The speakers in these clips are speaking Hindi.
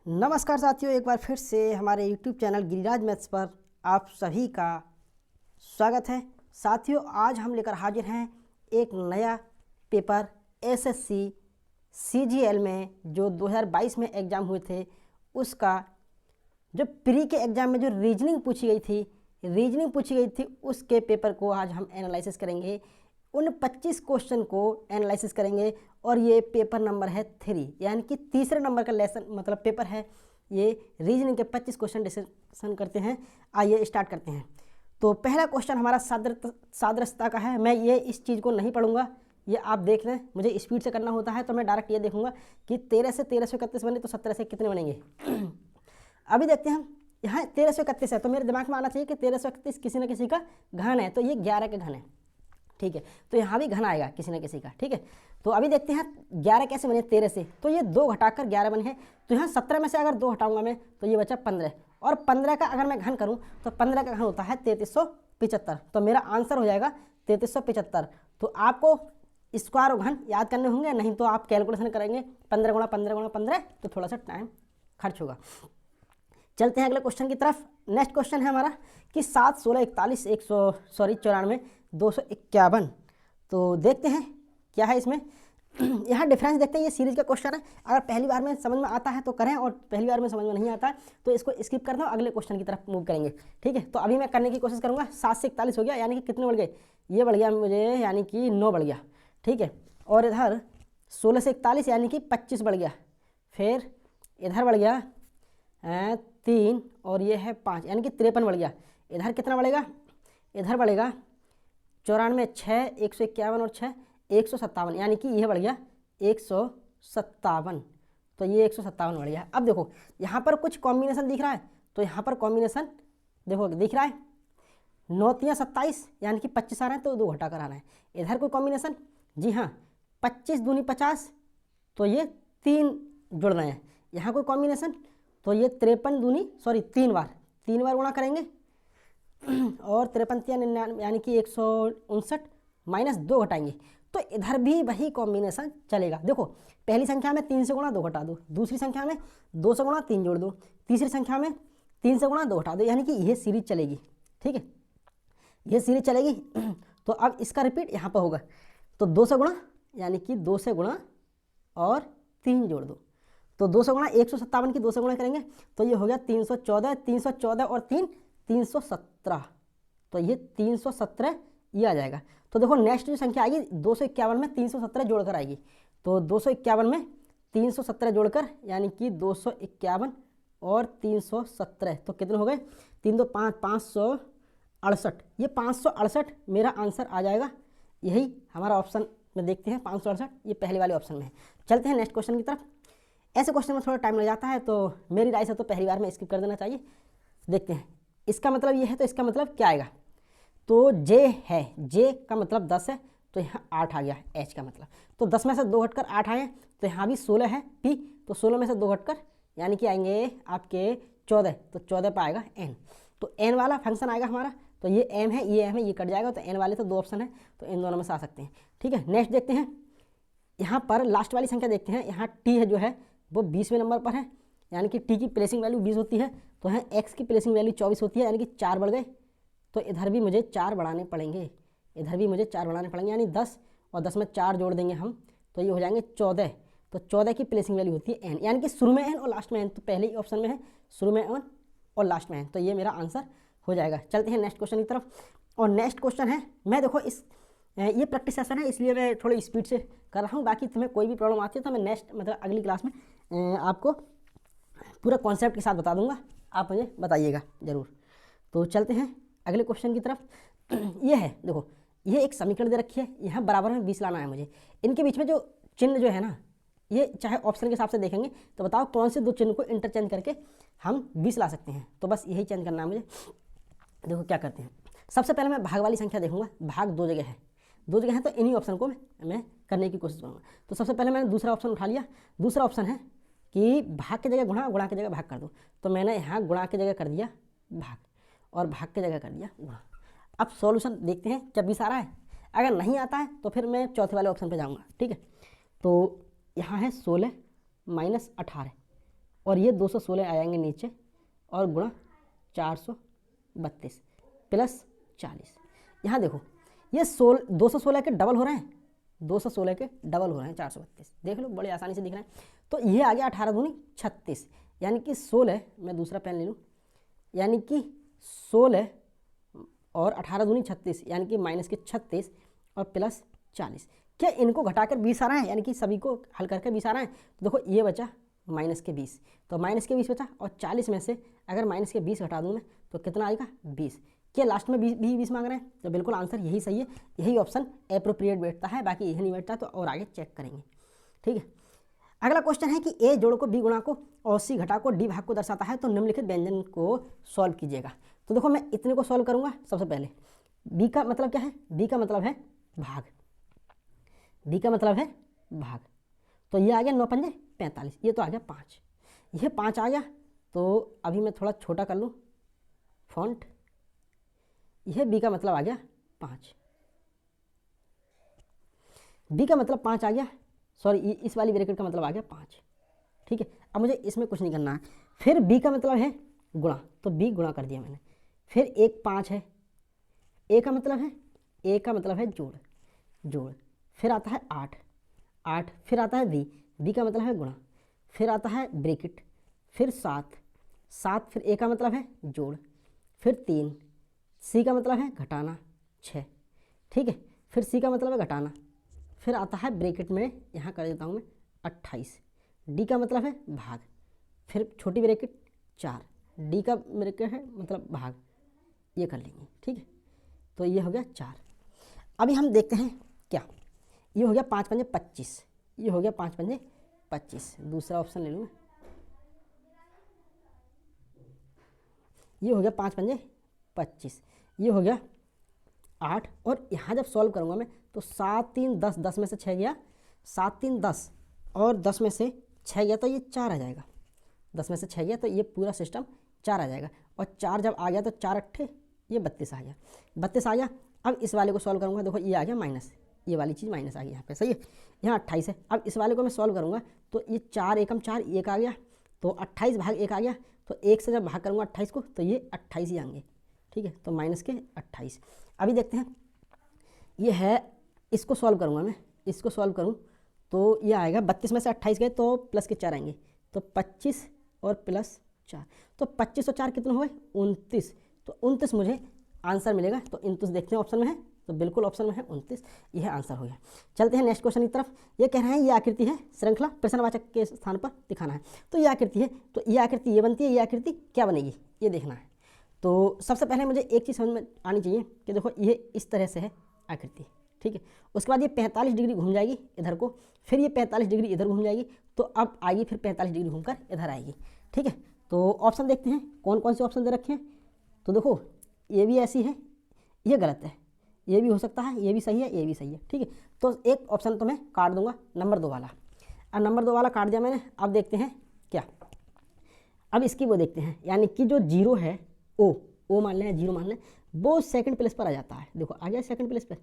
नमस्कार साथियों, एक बार फिर से हमारे YouTube चैनल गिरिराज मैथ्स पर आप सभी का स्वागत है। साथियों, आज हम लेकर हाजिर हैं एक नया पेपर SSC CGL में जो 2022 में एग्ज़ाम हुए थे, उसका जो प्री के एग्ज़ाम में जो रीजनिंग पूछी गई थी उसके पेपर को आज हम एनालिसिस करेंगे। उन 25 क्वेश्चन को एनालिसिस करेंगे और ये पेपर नंबर है 3, यानी कि तीसरे नंबर का लेसन मतलब पेपर है। ये रीजनिंग के 25 क्वेश्चन डिस्कशन करते हैं। आइए स्टार्ट करते हैं। तो पहला क्वेश्चन हमारा सादृश्यता का है। मैं ये इस चीज़ को नहीं पढ़ूंगा, ये आप देख लें। मुझे स्पीड से करना होता है तो मैं डायरेक्ट ये देखूंगा कि 13 से 1331 बने तो 17 से कितने बनेंगे। अभी देखते हैं हम। यहाँ 1331 है तो मेरे दिमाग में आना चाहिए कि 1331 किसी न किसी का घन है, तो ये 11 का घन है। ठीक है, तो यहाँ भी घन आएगा किसी न किसी का। ठीक है, तो अभी देखते हैं 11 कैसे बने 13 से। तो ये 2 घटाकर 11 बने हैं। तो यहाँ 17 में से अगर 2 हटाऊंगा मैं तो ये बचा 15, और 15 का अगर मैं घन करूँ तो 15 का घन होता है 3375। तो मेरा आंसर हो जाएगा 3375। तो आपको स्क्वायर और घन याद करने होंगे, नहीं तो आप कैलकुलेशन करेंगे 15 गुणा 15 गुणा 15 तो थोड़ा सा टाइम खर्च होगा। चलते हैं अगले क्वेश्चन की तरफ। नेक्स्ट क्वेश्चन है हमारा कि 7, 16, 41, 94, 251। तो देखते हैं क्या है इसमें। यहाँ डिफरेंस देखते हैं। ये सीरीज का क्वेश्चन है, अगर पहली बार में समझ में आता है तो करें, और पहली बार में समझ में नहीं आता है तो इसको स्किप कर दो, अगले क्वेश्चन की तरफ मूव करेंगे। ठीक है, तो अभी मैं करने की कोशिश करूँगा। 7 से 41 हो गया, यानी कि कितने बढ़ गए, ये बढ़ गया मुझे, यानी कि 9 बढ़ गया। ठीक है, और इधर 16 से 41 यानी कि 25 बढ़ गया। फिर इधर बढ़ गया 3 और ये है 5, यानी कि 53 बढ़ गया। इधर कितना बढ़ेगा, इधर बढ़ेगा 94, 6, 151 और 6 157, यानी कि यह बढ़ गया 157। तो ये 157 बढ़ गया। अब देखो यहाँ पर कुछ कॉम्बिनेशन दिख रहा है, तो यहाँ पर कॉम्बिनेशन देखो दिख रहा है 9 3 27, यानी कि 25 आ रहा है तो 2 घटा कर आना है। इधर कोई कॉम्बिनेशन, जी हाँ 25 दूनी 50, तो ये 3 जुड़ रहे हैं। यहाँ कोई कॉम्बिनेशन, तो ये 53 दूनी 3 बार गुणा करेंगे और 53 यानी कि 159 माइनस 2 घटाएंगे। तो इधर भी वही कॉम्बिनेशन चलेगा। देखो पहली संख्या में 3 से गुणा 2 घटा दो, दूसरी संख्या में 2 से गुणा 3 जोड़ दो, तीसरी संख्या में 3 से गुणा 2 घटा दो, यानी कि यह सीरीज चलेगी। ठीक है, यह सीरीज चलेगी। तो अब इसका रिपीट यहाँ पर होगा। तो 2 से गुणा, यानी कि 2 से गुणा और 3 जोड़ दो, तो 2 से गुणा 157 की 2 से गुणा करेंगे तो ये हो गया 314, 314 और 3 317। तो ये 317 ये आ जाएगा। तो देखो नेक्स्ट जो संख्या आएगी 251 में 317 जोड़कर आएगी। तो 251 में 317 जोड़कर, यानी कि 251 और 317 तो कितने हो गए, 3 2 5 568। ये 568 मेरा आंसर आ जाएगा। यही हमारा ऑप्शन में देखते हैं 568, ये पहले वाले ऑप्शन में है। चलते हैं नेक्स्ट क्वेश्चन की तरफ। ऐसे क्वेश्चन में थोड़ा टाइम लग जाता है, तो मेरी राय से तो पहली बार में स्किप कर देना चाहिए। देखते हैं इसका मतलब ये है, तो इसका मतलब क्या आएगा। तो जे है, जे का मतलब 10 है, तो यहाँ 8 आ गया एच का मतलब। तो 10 में से 2 घटकर 8 आए, तो यहाँ भी 16 है पी, तो 16 में से 2 घटकर यानी कि आएंगे आपके 14, तो 14 पर आएगा एन। तो एन वाला फंक्शन आएगा हमारा। तो ये एम है, ये एम है, ये कट जाएगा। तो एन वाले तो 2 ऑप्शन है, तो इन दोनों में से आ सकते हैं। ठीक है, नेक्स्ट देखते हैं। यहाँ पर लास्ट वाली संख्या देखते हैं। यहाँ टी है जो है वो 20वें नंबर पर है, यानी कि टी की प्लेसिंग वैल्यू 20 होती है। तो यहाँ एक्स की प्लेसिंग वैल्यू 24 होती है, यानी कि 4 बढ़ गए। तो इधर भी मुझे 4 बढ़ाने पड़ेंगे, यानी 10 और 10 में 4 जोड़ देंगे हम, तो ये हो जाएंगे 14। तो 14 की प्लेसिंग वैल्यू होती है एन, यानी कि शुरू में एन और लास्ट में एन। तो पहले ही ऑप्शन में है शुरू में एन और लास्ट में एन, तो ये मेरा आंसर हो जाएगा। चलते हैं नेक्स्ट क्वेश्चन की तरफ। और नेक्स्ट क्वेश्चन है, मैं देखो ये प्रैक्टिस सेशन है इसलिए मैं थोड़ी स्पीड से कर रहा हूँ। बाकी तुम्हें कोई भी प्रॉब्लम आती है तो मैं नेक्स्ट मतलब अगली क्लास में आपको पूरा कॉन्सेप्ट के साथ बता दूंगा, आप मुझे बताइएगा ज़रूर। तो चलते हैं अगले क्वेश्चन की तरफ। ये है देखो, ये एक समीकरण दे रखी है, यहाँ बराबर में 20 लाना है मुझे। इनके बीच में जो चिन्ह जो है ना, ये चाहे ऑप्शन के हिसाब से देखेंगे तो बताओ कौन से 2 चिन्ह को इंटरचेंज करके हम 20 ला सकते हैं। तो बस यही चेंज करना है मुझे। देखो क्या करते हैं, सबसे पहले मैं भाग वाली संख्या देखूंगा। भाग 2 जगह है, 2 जगह है, तो इन्हीं ऑप्शन को मैं करने की कोशिश करूँगा। तो सबसे पहले मैंने दूसरा ऑप्शन उठा लिया। दूसरा ऑप्शन है कि भाग की जगह गुणा, गुणा की जगह भाग कर दो। तो मैंने यहाँ गुणा की जगह कर दिया भाग और भाग की जगह कर दिया गुणा। अब सॉल्यूशन देखते हैं जब 20 आ रहा है। अगर नहीं आता है तो फिर मैं चौथे वाले ऑप्शन पे जाऊँगा। ठीक है, तो यहाँ है 16 माइनस 18, और ये 216 आ जाएंगे नीचे और गुणा 432 प्लस 40। यहाँ देखो ये 216 के डबल हो रहे हैं, 216 के डबल हो रहे हैं 432, देख लो बड़े आसानी से दिख रहे हैं। तो ये आ गया 18 दूनी 36, यानी कि 16, मैं दूसरा पेन ले लूँ, यानी कि 16 और 18 दूनी 36, यानी कि माइनस के 36 और प्लस 40। क्या इनको घटाकर 20 आ रहा है, यानी कि सभी को हल करके 20 आ रहा है। तो देखो ये बचा माइनस के 20, तो माइनस के 20 बचा, और 40 में से अगर माइनस के 20 घटा दूँ मैं तो कितना आएगा 20। क्या लास्ट में 20 मांग रहे हैं, तो बिल्कुल आंसर यही सही है, यही ऑप्शन एप्रोप्रिएट बैठता है, बाकी यही नहीं बैठता तो और आगे चेक करेंगे। ठीक है, अगला क्वेश्चन है कि ए जोड़ को बी गुणा को और सी घटा को डी भाग को दर्शाता है, तो निम्नलिखित व्यंजन को सॉल्व कीजिएगा। तो देखो मैं इतने को सॉल्व करूंगा। सबसे पहले बी का मतलब क्या है, बी का मतलब है भाग, बी का मतलब है भाग, तो ये आ गया 9 पंजे 45, ये तो आ गया 5, ये 5 आ गया। तो अभी मैं थोड़ा छोटा कर लूँ फॉन्ट, यह बी का मतलब आ गया 5, बी का मतलब 5 आ गया, सॉरी इस वाली ब्रैकेट का मतलब आ गया 5। ठीक है, अब मुझे इसमें कुछ नहीं करना है। फिर बी का मतलब है गुणा, तो बी गुणा कर दिया मैंने। फिर एक 5 है, ए का मतलब है, ए का मतलब है जोड़, जोड़। फिर आता है 8, 8। फिर आता है बी, बी का मतलब है गुणा। फिर आता है ब्रैकेट, फिर 7, 7। फिर ए का मतलब है जोड़, फिर 3, सी का मतलब है घटाना 6। ठीक है, फिर सी का मतलब है घटाना, फिर आता है ब्रैकेट में यहाँ कर देता हूँ मैं 28, डी का मतलब है भाग, फिर छोटी ब्रैकेट 4, डी का ब्रैकेट है मतलब भाग, ये कर लेंगे। ठीक है, तो ये हो गया 4। अभी हम देखते हैं क्या, ये हो गया 5 पंजे 25, ये हो गया 5 पंजे 25। दूसरा ऑप्शन ले लूँ, ये हो गया 5 पंजे 25, ये हो गया 8। और यहाँ जब सॉल्व करूँगा मैं तो 7 3 10, 10 में से 6 गया, 7 3 10 और 10 में से 6 गया तो ये 4 आ जाएगा, 10 में से 6 गया तो ये पूरा सिस्टम 4 आ जाएगा। और 4 जब आ गया तो 4 अट्ठे ये 32 आ गया, 32 आ गया। अब इस वाले को सॉल्व करूँगा, देखो ये आ गया माइनस, ये वाली चीज़ माइनस आ गई यहाँ पे, सही है। यहाँ 28 है। अब इस वाले को मैं सॉल्व करूँगा तो ये 4 एकम 4, एक आ गया, तो 28 भाग 1 आ गया, तो 1 से जब भाग करूँगा 28 को तो ये 28 ही आएंगे। ठीक है, तो माइनस के 28। अभी देखते हैं, ये है, इसको सॉल्व करूँगा मैं, इसको सॉल्व करूँ तो ये आएगा 32 में से 28 गए तो प्लस के 4 आएंगे, तो 25 और प्लस 4, तो 25 और 4 कितने हुए 29, तो 29 मुझे आंसर मिलेगा। तो 29 देखते हैं ऑप्शन में है, तो बिल्कुल ऑप्शन में है 29, यह आंसर हो गया। चलते हैं नेक्स्ट क्वेश्चन की तरफ। ये कह रहे हैं ये आकृति है, श्रृंखला प्रश्नवाचक के स्थान पर दिखाना है। तो ये आकृति है, तो ये आकृति ये बनती है, ये आकृति क्या बनेगी ये देखना है। तो सबसे पहले मुझे एक चीज़ समझ में आनी चाहिए कि देखो ये इस तरह से है आकृति, ठीक है। उसके बाद ये 45 डिग्री घूम जाएगी इधर को, फिर ये 45 डिग्री इधर घूम जाएगी, तो अब आएगी फिर 45 डिग्री घूमकर इधर आएगी, ठीक है। तो ऑप्शन देखते हैं कौन कौन से ऑप्शन दे रखे हैं। तो देखो ये भी ऐसी है, ये गलत है, ये भी हो सकता है, ये भी सही है, ये भी सही है, ठीक है। तो एक ऑप्शन तो मैं काट दूंगा, नंबर 2 वाला। अब नंबर 2 वाला काट दिया मैंने। अब देखते हैं क्या, अब इसकी वो देखते हैं, यानी कि जो जीरो है ओ मान लें, जीरो मान लें, वो सेकंड प्लेस पर आ जाता है। देखो आ गया सेकंड प्लेस पर,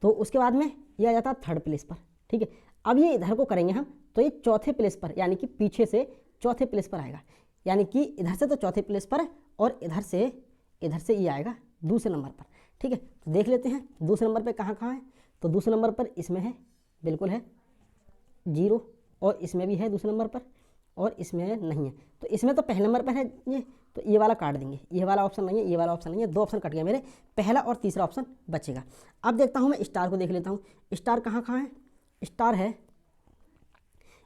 तो उसके बाद में ये आ जाता है थर्ड प्लेस पर, ठीक है। अब ये इधर को करेंगे हम, तो ये चौथे प्लेस पर, यानी कि पीछे से चौथे प्लेस पर आएगा, यानी कि इधर से तो चौथे प्लेस पर है और इधर से ये आएगा दूसरे नंबर पर, ठीक है। तो देख लेते हैं दूसरे नंबर पर कहाँ कहाँ है। तो दूसरे नंबर पर इसमें है, बिल्कुल है जीरो, और इसमें भी है दूसरे नंबर पर, और इसमें नहीं है। तो इसमें तो पहले नंबर पर है ये, तो ये वाला काट देंगे, ये वाला ऑप्शन नहीं है, ये वाला ऑप्शन नहीं है, 2 ऑप्शन कट गए मेरे, पहला और तीसरा ऑप्शन बचेगा। अब देखता हूँ मैं स्टार को देख लेता हूँ, स्टार कहाँ कहाँ है। स्टार है,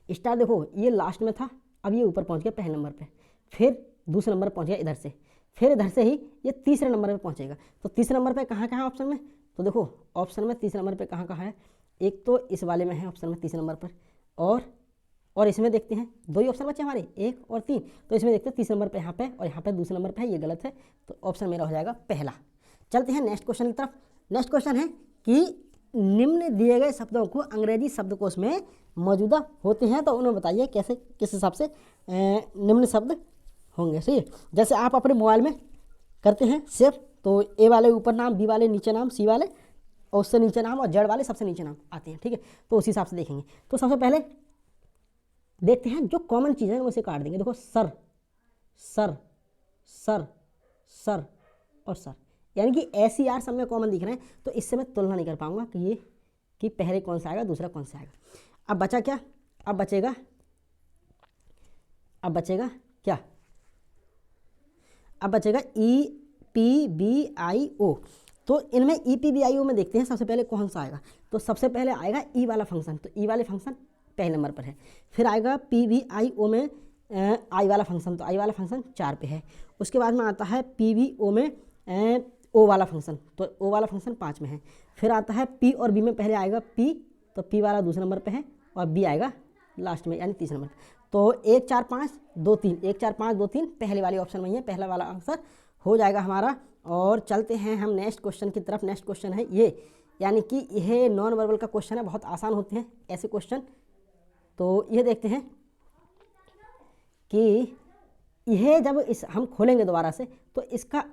स्टार देखो ये लास्ट में था, अब ये ऊपर पहुँच गया पहले नंबर पर, फिर दूसरे नंबर पर पहुँच गया इधर से, फिर इधर से ही ये तीसरे नंबर पर पहुँचेगा। तो तीसरे नंबर पर कहाँ कहाँ है ऑप्शन में, तो देखो ऑप्शन में तीसरे नंबर पर कहाँ कहाँ है, एक तो इस वाले में है ऑप्शन में तीसरे नंबर पर, और इसमें देखते हैं 2 ही ऑप्शन बचे हमारे, 1 और 3। तो इसमें देखते हैं तीसरे नंबर पे यहाँ पे, और यहाँ पे दूसरे नंबर पे है, ये गलत है, तो ऑप्शन मेरा हो जाएगा पहला। चलते हैं नेक्स्ट क्वेश्चन की तरफ। नेक्स्ट क्वेश्चन है कि निम्न दिए गए शब्दों को अंग्रेजी शब्दकोश में मौजूदा होते हैं, तो उन्हें बताइए कैसे, किस हिसाब से निम्न शब्द होंगे। सही है, जैसे आप अपने मोबाइल में करते हैं सेव, तो ए वाले ऊपर नाम, बी वाले नीचे नाम, सी वाले और उससे नीचे नाम, और जेड वाले सबसे नीचे नाम आते हैं, ठीक है। तो उसी हिसाब से देखेंगे। तो सबसे पहले देखते हैं जो कॉमन चीज़ है उसे काट देंगे। देखो सर, सर, सर, सर और सर, यानी कि ऐसी यार सब में कॉमन दिख रहे हैं, तो इससे मैं तुलना नहीं कर पाऊंगा कि ये कि पहले कौन सा आएगा दूसरा कौन सा आएगा। अब बचा क्या, अब बचेगा क्या, अब बचेगा EPBIO। तो इनमें EPBIO में देखते हैं सबसे पहले कौन सा आएगा। तो सबसे पहले आएगा ई वाला फंक्शन, तो ई वाले फंक्शन पहले नंबर पर है। फिर आएगा PBIO में आई वाला फंक्शन, तो आई वाला फंक्शन 4 पे है। उसके बाद में आता है PBO में ओ वाला फंक्शन, तो ओ वाला फंक्शन 5 में है। फिर आता है P और B में पहले आएगा P, तो P वाला दूसरे नंबर पे है और B आएगा लास्ट में यानी तीसरे नंबर। तो 1 4 5 2 3, 1 4 5 2 3 पहले वाले ऑप्शन में ही है, पहला वाला आंसर हो जाएगा हमारा। और चलते हैं हम नेक्स्ट क्वेश्चन की तरफ। नेक्स्ट क्वेश्चन है ये, यानी कि यह नॉन वर्बल का क्वेश्चन है, बहुत आसान होते हैं ऐसे क्वेश्चन। तो ये देखते हैं कि यह जब इस हम खोलेंगे दोबारा से तो इसका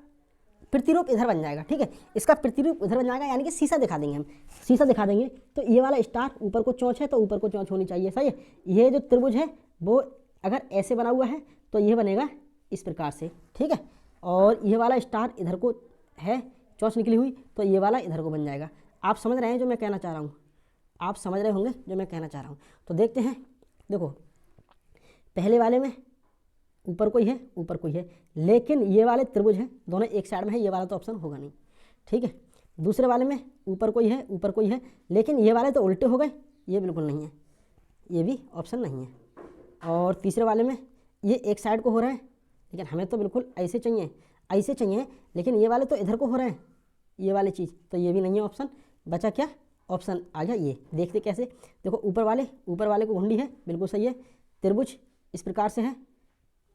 प्रतिरूप इधर बन जाएगा, ठीक है, इसका प्रतिरूप इधर बन जाएगा, यानी कि शीशा दिखा देंगे हम, शीशा दिखा देंगे। तो ये वाला स्टार ऊपर को चोंच है, तो ऊपर को चोंच होनी चाहिए, सही है। ये जो त्रिभुज है वो अगर ऐसे बना हुआ है तो ये बनेगा इस प्रकार से, ठीक है। और ये वाला स्टार इधर को है, चोंच निकली हुई, तो ये वाला इधर को बन जाएगा। आप समझ रहे हैं जो मैं कहना चाह रहा हूँ, आप समझ रहे होंगे जो मैं कहना चाह रहा हूँ। तो देखते हैं, देखो पहले वाले में ऊपर कोई है ऊपर कोई है, लेकिन ये वाले त्रिभुज हैं दोनों एक साइड में है, ये वाला तो ऑप्शन होगा नहीं, ठीक है। दूसरे वाले में ऊपर कोई है ऊपर कोई है, लेकिन ये वाले तो उल्टे हो गए, ये बिल्कुल नहीं है, ये भी ऑप्शन नहीं है। और तीसरे वाले में ये एक साइड को हो रहा है, लेकिन हमें तो बिल्कुल ऐसे चाहिए, ऐसे चाहिए, लेकिन ये वाले तो इधर को हो रहे हैं, ये वाली चीज़, तो ये भी नहीं है ऑप्शन। बचा क्या, ऑप्शन आ गया ये। देखते कैसे, देखो ऊपर वाले को घुंडी है, बिल्कुल सही है। त्रिभुज इस प्रकार से है,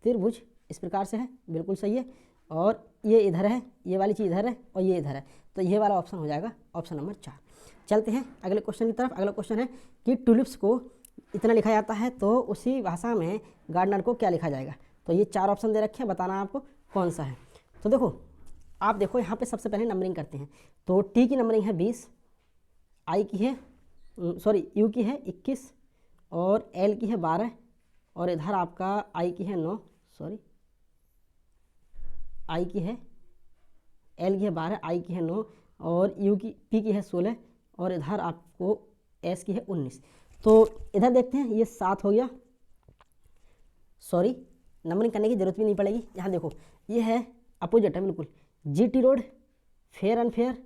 त्रिभुज इस प्रकार से है, बिल्कुल सही है। और ये इधर है, ये वाली चीज़ इधर है और ये इधर है, तो ये वाला ऑप्शन हो जाएगा ऑप्शन नंबर 4। चलते हैं अगले क्वेश्चन की तरफ। अगला क्वेश्चन है कि ट्यूलिप्स को इतना लिखा जाता है तो उसी भाषा में गार्डनर को क्या लिखा जाएगा। तो ये 4 ऑप्शन दे रखे हैं, बताना आपको कौन सा है। तो देखो आप देखो यहाँ पे सबसे पहले नंबरिंग करते हैं। तो टी की नंबरिंग है 20, आई की है यू की है 21 और एल की है 12 और इधर आपका आई की है 9, आई की है, एल की है 12, आई की है 9 और यू की पी की है 16 और इधर आपको एस की है 19। तो इधर देखते हैं ये 7 हो गया, नंबरिंग करने की ज़रूरत भी नहीं पड़ेगी। यहाँ देखो ये है अपोजिट है बिल्कुल, GT road, fair and fair,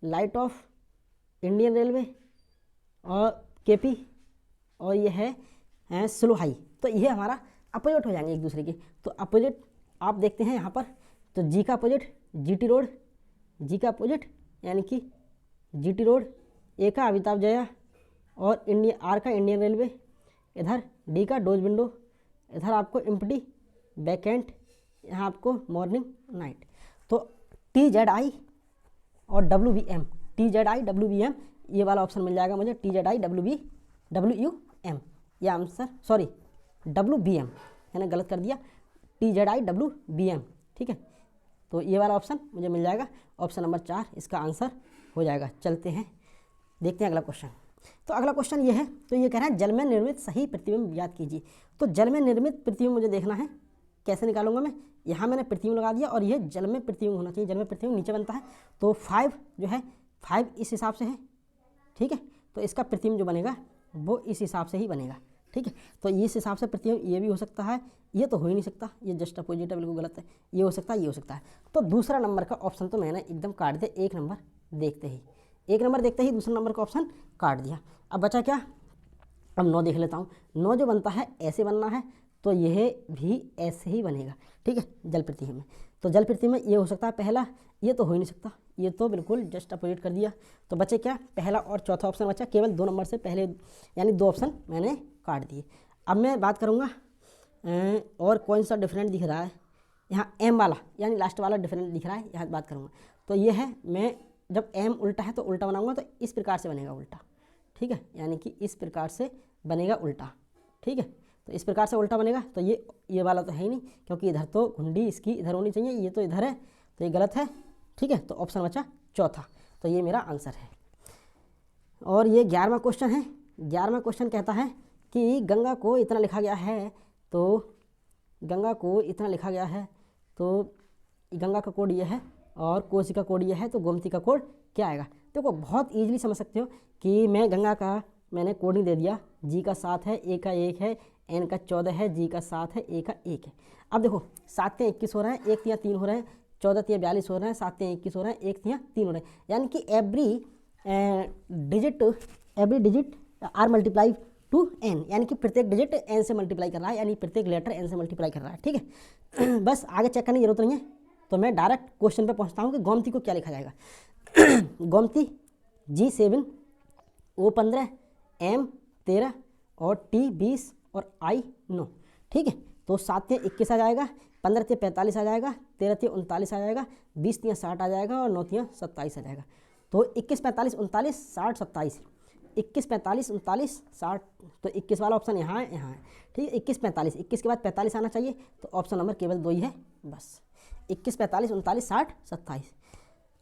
light of, Indian railway और केपी और ये है स्लो हाई। तो ये हमारा अपोजिट हो जाएंगे एक दूसरे के। तो अपोजिट आप देखते हैं यहाँ पर, तो जी का अपोजिट जीटी रोड, जी का अपोजिट यानी कि जीटी रोड, ए का अमिताभ जया और आर का इंडियन रेलवे, इधर डी का डोज विंडो, इधर आपको एम्प्टी वैकेंट, यहाँ आपको मॉर्निंग नाइट। तो TZI और WBM, TZI WBM ये वाला ऑप्शन मिल जाएगा मुझे, TZI WBM ये आंसर, WBM मैंने गलत कर दिया, TZI WBM, ठीक है। तो ये वाला ऑप्शन मुझे मिल जाएगा, ऑप्शन नंबर 4 इसका आंसर हो जाएगा। चलते हैं देखते हैं अगला क्वेश्चन। तो अगला क्वेश्चन ये है, तो ये कह रहा है जल में निर्मित सही प्रतिबिंब ज्ञात कीजिए। तो जल में निर्मित प्रतिबिंब मुझे देखना है, कैसे निकालूंगा मैं। यहाँ मैंने प्रतिबिंब लगा दिया और ये जल में प्रतिबिंब होना चाहिए, जल में प्रतिबिंब नीचे बनता है, तो 5 जो है 5 इस हिसाब से है, ठीक है। तो इसका प्रतिबिंब जो बनेगा वो इस हिसाब से ही बनेगा, ठीक है। तो इस हिसाब से प्रतिबिंब ये भी हो सकता है, ये तो हो ही नहीं सकता, ये जस्ट अपोजिट है, बिल्कुल गलत है। ये हो सकता है, ये हो सकता है। तो दूसरा नंबर का ऑप्शन तो मैंने एकदम काट दिया, एक नंबर देखते ही दूसरा नंबर का ऑप्शन काट दिया। अब बचा क्या, अब 9 देख लेता हूँ। 9 जो बनता है ऐसे बनना है, तो यह भी ऐसे ही बनेगा, ठीक है, जल प्रतिबिंब में। तो जल प्रतिबिंब में ये हो सकता है पहला, ये तो हो ही नहीं सकता, ये तो बिल्कुल जस्ट अपोजिट कर दिया। तो बचे क्या, पहला और चौथा ऑप्शन बचा, केवल 2 नंबर से पहले यानी 2 ऑप्शन मैंने काट दिए। अब मैं बात करूँगा और कौन सा डिफरेंट दिख रहा है, यहाँ एम वाला यानी लास्ट वाला डिफरेंट दिख रहा है, यहाँ बात करूँगा। तो ये है, मैं जब एम उल्टा है तो उल्टा बनाऊँगा, तो इस प्रकार से बनेगा उल्टा, ठीक है, यानी कि इस प्रकार से बनेगा उल्टा, ठीक है। तो इस प्रकार से उल्टा बनेगा। तो ये वाला तो है ही नहीं, क्योंकि इधर तो घुंडी इसकी इधर होनी चाहिए, ये तो इधर है, तो ये गलत है, ठीक है। तो ऑप्शन बचा चौथा, तो ये मेरा आंसर है। और ये 11वां क्वेश्चन है। 11वां क्वेश्चन कहता है कि गंगा को इतना लिखा गया है, तो गंगा को इतना लिखा गया है, तो गंगा का कोड ये है और कोसी का कोड ये है, तो गोमती का कोड क्या आएगा। देखो बहुत ईजिली समझ सकते हो कि मैं गंगा का मैंने कोडिंग दे दिया, जी का 7 है, ए का 1 है, एन का 14 है, जी का 7 है, ए का 1 है। अब देखो 7 3 21 हो रहा है, 1 3 3 हो रहा है, 14 3 42 हो रहा है, 7 3 21 हो रहा है, 1 3 3 हो रहा है, यानी कि every digit are multiply to n, यानी कि प्रत्येक डिजिट एन से मल्टीप्लाई कर रहा है, यानी प्रत्येक लेटर एन से मल्टीप्लाई कर रहा है। ठीक है बस आगे चेक करने की जरूरत नहीं है, तो मैं डायरेक्ट क्वेश्चन पे पहुंचता हूँ कि गोमती को क्या लिखा जाएगा। गोमती G7 O15 M 13 और T 20 और I 9। ठीक है, तो 7 3 21 आ जाएगा, 15 3 45 आ जाएगा, 13 3 39 आ जाएगा, 20 3 60 आ जाएगा और 9 3 27 आ जाएगा। तो 21 45 39 60 27, 21 45 39 60, तो 21 वाला ऑप्शन यहाँ है, यहाँ है। ठीक है, 21 45, 21 के बाद 45 आना चाहिए, तो ऑप्शन नंबर केवल 2 ही है बस, 21 45 39 60 27।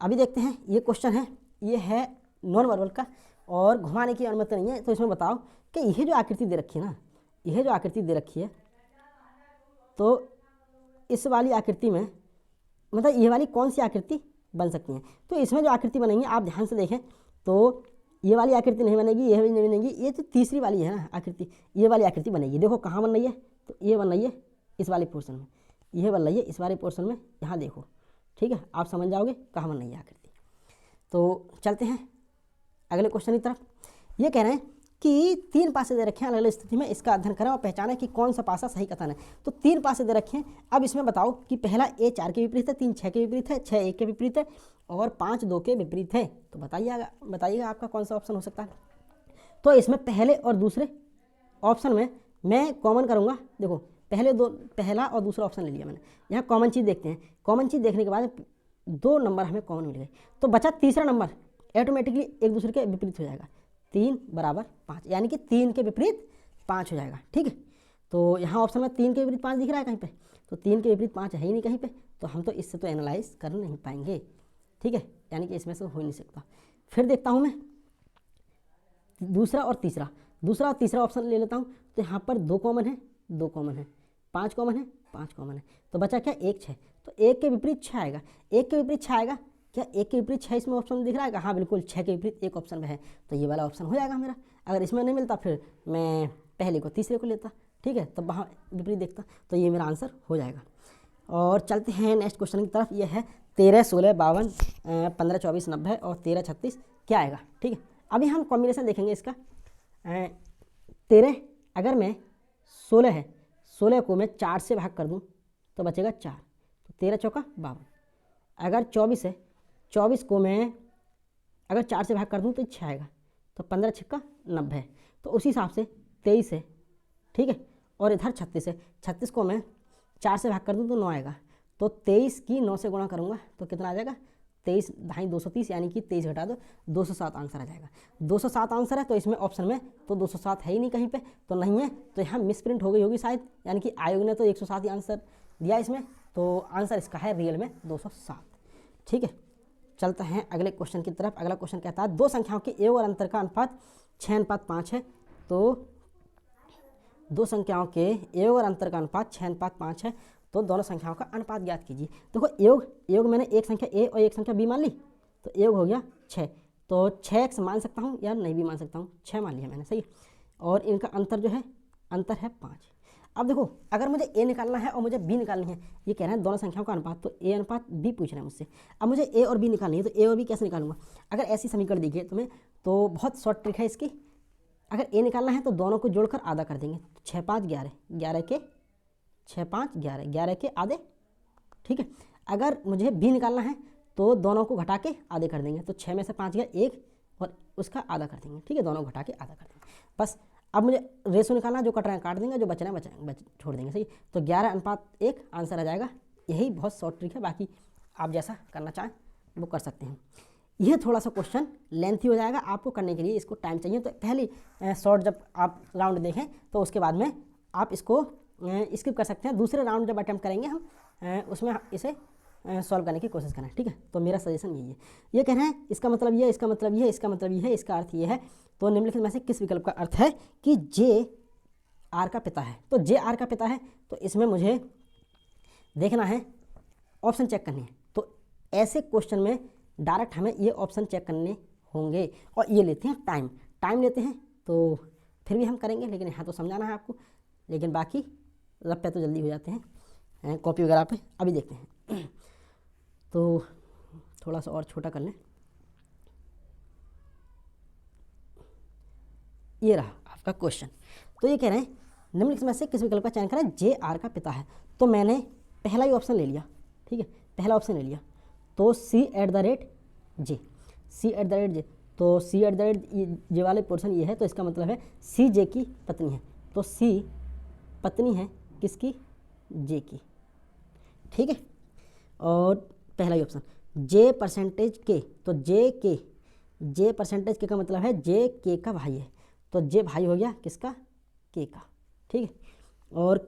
अभी देखते हैं, ये क्वेश्चन है, ये है नॉन वर्बल का और घुमाने की अनुमति नहीं है। तो इसमें बताओ कि यह जो आकृति दे रखी है ना, यह जो आकृति दे रखी है, तो इस वाली आकृति में मतलब ये वाली कौन सी आकृति बन सकती है। तो इसमें जो आकृति बनेंगी आप ध्यान से देखें, तो ये वाली आकृति नहीं बनेगी, यह भी नहीं बनेगी, ये जो तीसरी वाली है ना आकृति, ये वाली आकृति बनेगी। देखो कहाँ बन रही है, तो ये बन रही है इस वाले पोर्शन में, यह बन रही है इस वाले पोर्शन में, यहाँ देखो। ठीक है, आप समझ जाओगे कहाँ बन रही है आकृति। तो चलते हैं अगले क्वेश्चन की तरफ। ये कह रहे हैं कि 3 पासे दे रखे हैं, अलग अलग स्थिति में इसका अध्ययन करें और पहचानें कि कौन सा पासा सही कथन है। तो 3 पासे दे रखे हैं। अब इसमें बताओ कि पहला A 4 के विपरीत है, 3 6 के विपरीत है, 6 1 के विपरीत है और 5 2 के विपरीत है। तो बताइएगा आपका कौन सा ऑप्शन हो सकता है। तो इसमें पहले और दूसरे ऑप्शन में मैं कॉमन करूँगा। देखो पहला और दूसरा ऑप्शन ले लिया मैंने, यहाँ कॉमन चीज़ देखते हैं। कॉमन चीज़ देखने के बाद 2 नंबर हमें कॉमन मिल गए, तो बचा तीसरा नंबर ऑटोमेटिकली एक दूसरे के विपरीत हो जाएगा। 3 बराबर 5, यानी कि 3 के विपरीत 5 हो जाएगा। ठीक है, तो यहाँ ऑप्शन में 3 के विपरीत 5 दिख रहा है कहीं पे, तो 3 के विपरीत 5 है ही नहीं कहीं पे, तो हम तो इससे तो एनालाइज कर नहीं पाएंगे। ठीक है, यानी कि इसमें से हो नहीं सकता। फिर देखता हूँ मैं दूसरा और तीसरा ऑप्शन ले लेता हूँ। तो यहाँ पर 2 कॉमन है, 2 कॉमन है, 5 कॉमन है, 5 कॉमन है, तो बचा क्या 1 6। तो 1 के विपरीत 6 आएगा, 1 के विपरीत 6 आएगा। क्या 1 के विपरीत 6 इसमें ऑप्शन दिख रहा है? हाँ बिल्कुल, 6 के विपरीत 1 ऑप्शन में है, तो ये वाला ऑप्शन हो जाएगा मेरा। अगर इसमें नहीं मिलता फिर मैं पहले को तीसरे को लेता। ठीक है, तब वहाँ विपरीत देखता, तो ये मेरा आंसर हो जाएगा। और चलते हैं नेक्स्ट क्वेश्चन की तरफ। ये है 13 16 52 15 24 90 और 13 36 क्या आएगा। ठीक है, अभी हम कॉम्बिनेशन देखेंगे इसका। 13 अगर मैं 16 है, 16 को मैं 4 से भाग कर दूं तो बचेगा 4, तो 13 चौका 52। अगर 24 है, 24 को मैं अगर 4 से भाग कर दूं तो 6 आएगा, तो 15 छक्का 90 है। तो उसी हिसाब से 23 है। ठीक है, और इधर 36 है, 36 को मैं 4 से भाग कर दूं तो 9 आएगा, तो 23 की 9 से गुणा करूंगा तो कितना आ जाएगा 23 ढाई 230, यानी कि 23 घटा दो 207 आंसर आ जाएगा। 207 आंसर है, तो इसमें ऑप्शन में तो 207 है ही नहीं कहीं पे, तो नहीं है, तो यहाँ मिसप्रिंट हो गई होगी शायद, यानी कि आयोग ने तो 107 ही आंसर दिया इसमें, तो आंसर इसका है रियल में 207। ठीक है, चलते हैं अगले क्वेश्चन की तरफ। अगला क्वेश्चन कहता है 2 संख्याओं के योग और अंतर का अनुपात 6:5 है। तो 2 संख्याओं के योग और अंतर का अनुपात 6:5 है, तो दोनों संख्याओं का अनुपात ज्ञात कीजिए। देखो योग मैंने एक संख्या a और एक संख्या b मान ली, तो योग हो गया 6, तो 6x मान सकता हूँ या नहीं भी मान सकता हूँ, 6 मान लिया मैंने, सही है। और इनका अंतर जो है, अंतर है 5। अब देखो अगर मुझे a निकालना है और मुझे b निकालनी है, ये कह रहे हैं दोनों संख्याओं का अनुपात, तो a अनुपात b पूछ रहे हैं मुझसे। अब मुझे a और b निकालनी है, तो a और b कैसे निकालूंगा। अगर ऐसी समीकरण दिखे तुम्हें तो बहुत शॉर्ट ट्रिक है इसकी। अगर a निकालना है तो दोनों को जोड़कर आधा कर देंगे, 6 5 11, 11 के 6 5 11, 11 के आधे। ठीक है, अगर मुझे b निकालना है तो दोनों को घटा के आधे कर देंगे, तो 6 में से 5 गया 1 और उसका आधा कर देंगे। ठीक है, दोनों घटा के आधा कर देंगे बस। अब मुझे रेशो निकालना, जो कट रहे हैं काट देंगे, जो बच रहे हैं छोड़ देंगे, सही। तो 11:1 आंसर आ जाएगा। यही बहुत शॉर्ट ट्रिक है, बाकी आप जैसा करना चाहें वो कर सकते हैं। यह थोड़ा सा क्वेश्चन लेंथी हो जाएगा, आपको करने के लिए इसको टाइम चाहिए। तो पहली शॉर्ट जब आप राउंड देखें तो उसके बाद में आप इसको स्किप कर सकते हैं। दूसरे राउंड जब अटैम्प्ट करेंगे हम उसमें इसे सॉल्व करने की कोशिश करें। ठीक है, तो मेरा सजेशन यही है। ये कह रहे हैं इसका मतलब ये, इसका मतलब ये, इसका मतलब ये है, इसका अर्थ ये है। तो निम्नलिखित में से किस विकल्प का अर्थ है कि जे आर का पिता है, तो जे आर का पिता है, तो इसमें मुझे देखना है, ऑप्शन चेक करने हैं। तो ऐसे क्वेश्चन में डायरेक्ट हमें ये ऑप्शन चेक करने होंगे, और ये लेते हैं टाइम लेते हैं, तो फिर भी हम करेंगे, लेकिन यहाँ तो समझाना है आपको, लेकिन बाकी रब पे तो जल्दी हो जाते हैं कॉपी वगैरह पे। अभी देखते हैं तो थोड़ा सा और छोटा कर लें। ये रहा आपका क्वेश्चन। तो ये कह रहे हैं निम्नलिखित में से किस विकल्प का चयन करें जे आर का पिता है। तो मैंने पहला ही ऑप्शन ले लिया, ठीक है, पहला ऑप्शन ले लिया। तो C@J, C@J, तो C@J जे वाले पोर्शन ये है, तो इसका मतलब है सी जे की पत्नी है, तो सी पत्नी है किसकी, जे की, ठीक है। और पहला ही ऑप्शन जे परसेंटेज के, तो जे परसेंटेज के का मतलब है जे के का भाई है, तो जे भाई हो गया किसका, के का, ठीक है। और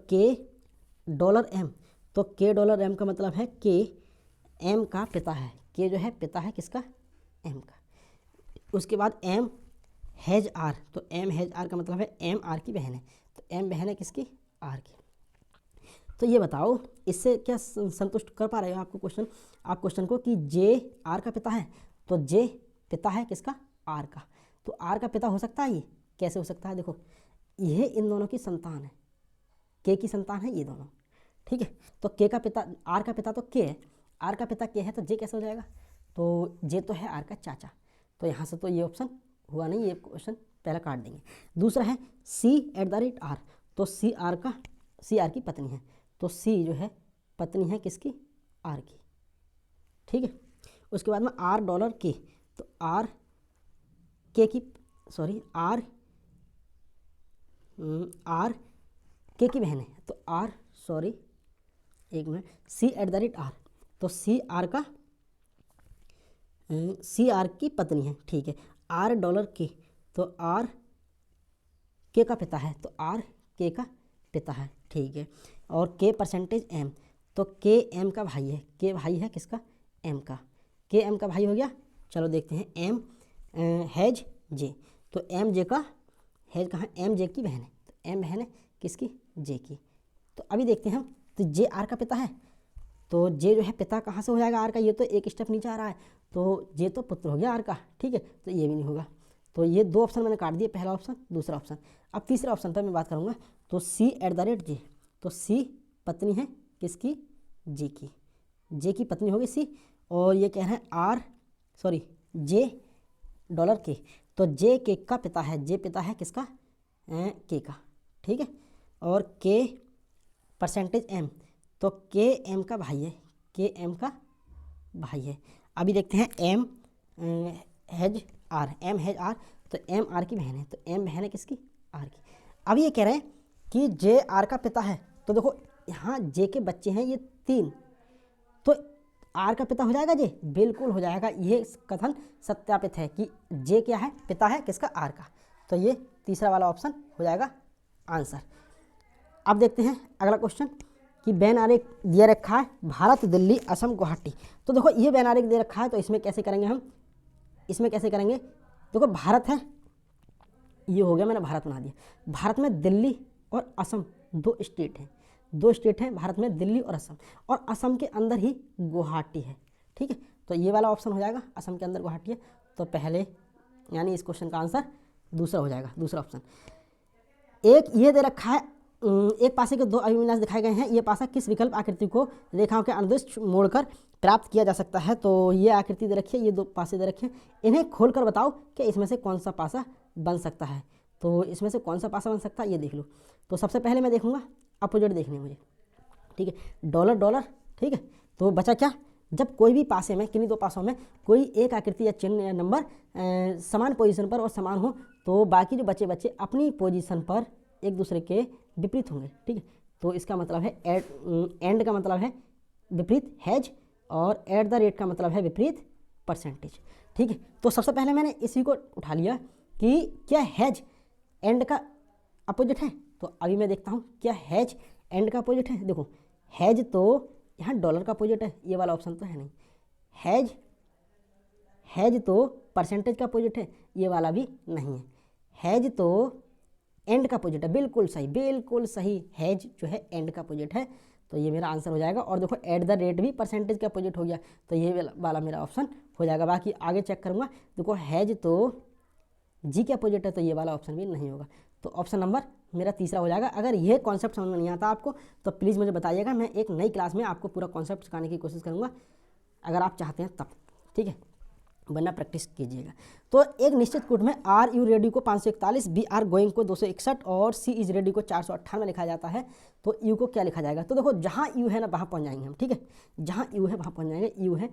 $M, तो $M का मतलब है के एम का पिता है, के जो है पिता है किसका, एम का। उसके बाद M हैज आर, तो M हैज आर का मतलब है एम आर की बहन है, तो एम बहन है किसकी, आर की। तो ये बताओ इससे क्या संतुष्ट कर पा रहे हो आपको क्वेश्चन, आप क्वेश्चन को कि जे आर का पिता है, तो जे पिता है किसका, आर का, तो आर का पिता हो सकता है, ये कैसे हो सकता है, देखो ये इन दोनों की संतान है, के की संतान है ये दोनों, ठीक है। तो के का पिता, आर का पिता तो के है, आर का पिता के है, तो जे कैसे हो जाएगा, तो जे तो है आर का चाचा, तो यहाँ से तो ये ऑप्शन हुआ नहीं, ये क्वेश्चन पहला काट देंगे। दूसरा है C@R, तो सी आर की पत्नी है, तो सी जो है पत्नी है किसकी, आर की, ठीक है। उसके बाद में $K, तो आर के की, सॉरी आर के की बहन है, तो आर, सॉरी एक मिनट, C@R, तो सी आर की पत्नी है, ठीक है। $K, तो आर के का पिता है, तो आर के का पिता है, ठीक है। और के परसेंटेज एम, तो के एम का भाई है, के भाई है किसका, एम का, के एम का भाई हो गया। चलो देखते हैं एम हैज जे, तो एम जे का, हैज कहाँ, एम जे की बहन है, तो एम बहन है किसकी, जे की। तो अभी देखते हैं हम, तो जे आर का पिता है, तो जे जो है पिता कहाँ से हो जाएगा आर का, ये तो एक स्टेप नीचे आ रहा है, तो जे तो पुत्र हो गया आर का, ठीक है, तो ये भी नहीं होगा। तो ये दो ऑप्शन मैंने काट दिए, पहला ऑप्शन दूसरा ऑप्शन। अब तीसरे ऑप्शन पर मैं बात करूँगा, तो C@J, तो सी पत्नी है किसकी, जे की, जे की पत्नी होगी सी। और ये कह रहे हैं $K, तो जे के का पिता है, जे पिता है किसका, के का, ठीक है। और के परसेंटेज एम, तो के एम का भाई है, के एम का भाई है। अभी देखते हैं एम हैज आर, तो एम आर की बहन है, तो एम बहन है किसकी, आर की। अब ये कह रहे हैं कि जे आर का पिता है, तो देखो यहाँ जे के बच्चे हैं ये 3, तो आर का पिता हो जाएगा जे, बिल्कुल हो जाएगा, ये कथन सत्यापित है कि जे क्या है, पिता है किसका, आर का, तो ये तीसरा वाला ऑप्शन हो जाएगा आंसर। अब देखते हैं अगला क्वेश्चन कि बैन आरेख दिया रखा है भारत, दिल्ली, असम, गुवाहाटी। तो देखो ये बैन आरेख दे रखा है, तो इसमें कैसे करेंगे हम, इसमें कैसे करेंगे, देखो भारत है, ये हो गया, मैंने भारत बना दिया। भारत में दिल्ली और असम दो स्टेट हैं भारत में, दिल्ली और असम के अंदर ही गुवाहाटी है, ठीक है। तो ये वाला ऑप्शन हो जाएगा, असम के अंदर गुवाहाटी है, तो पहले यानी इस क्वेश्चन का आंसर दूसरा हो जाएगा, दूसरा ऑप्शन। एक ये दे रखा है, एक पासे के दो अभिविन्यास दिखाए गए हैं, ये पासा किस विकल्प आकृति को रेखाओं के अनुदिश मोड़कर प्राप्त किया जा सकता है। तो ये आकृति दे रखी है, ये दो पासे दे रखे हैं, इन्हें खोलकर बताओ कि इसमें से कौन सा पासा बन सकता है। तो इसमें से कौन सा पासा बन सकता है ये देख लो। तो सबसे पहले मैं देखूंगा अपोजिट देखने मुझे, ठीक है, $, ठीक है। तो बचा क्या, जब कोई भी पासे में, किन्हीं दो पासों में कोई एक आकृति या चिन्ह या नंबर समान पोजीशन पर और समान हो, तो बाकी जो बचे अपनी पोजीशन पर एक दूसरे के विपरीत होंगे, ठीक है। तो इसका मतलब है एंड का मतलब है विपरीत हैज, और @ का मतलब है विपरीत परसेंटेज, ठीक है। तो सबसे पहले मैंने इसी को उठा लिया कि क्या हैज एंड का अपोजिट है। तो अभी मैं देखता हूँ क्या हैज एंड का अपोजिट है। देखो हैज तो यहाँ $का अपोजिट है, ये वाला ऑप्शन तो है नहीं। हैज तो परसेंटेज का अपोजिट है, ये वाला भी नहीं है। हैज तो एंड का अपोजिट है, बिल्कुल सही, हैज जो है एंड का अपोजिट है, तो ये मेरा आंसर हो जाएगा। और देखो एट द रेट भी परसेंटेज का अपोजिट हो गया, तो ये वाला मेरा ऑप्शन हो जाएगा। बाकी आगे चेक करूँगा, देखो हैज तो जी के अपोजिट है, तो ये वाला ऑप्शन भी नहीं होगा, तो ऑप्शन नंबर मेरा तीसरा हो जाएगा। अगर ये कॉन्सेप्ट समझ में नहीं आता आपको तो प्लीज़ मुझे बताइएगा, मैं एक नई क्लास में आपको पूरा कॉन्सेप्ट सिखाने की कोशिश करूँगा, अगर आप चाहते हैं तब, ठीक है, वरना प्रैक्टिस कीजिएगा। तो एक निश्चित कोड में आर यू रेडी को 541, बी आर गोइंग को 261 और सी इज रेडी को 498 लिखा जाता है, तो यू को क्या लिखा जाएगा? तो देखो जहाँ यू है ना वहाँ पहुँच जाएंगे हम, ठीक है, जहाँ यू है वहाँ पहुँच जाएंगे। यू है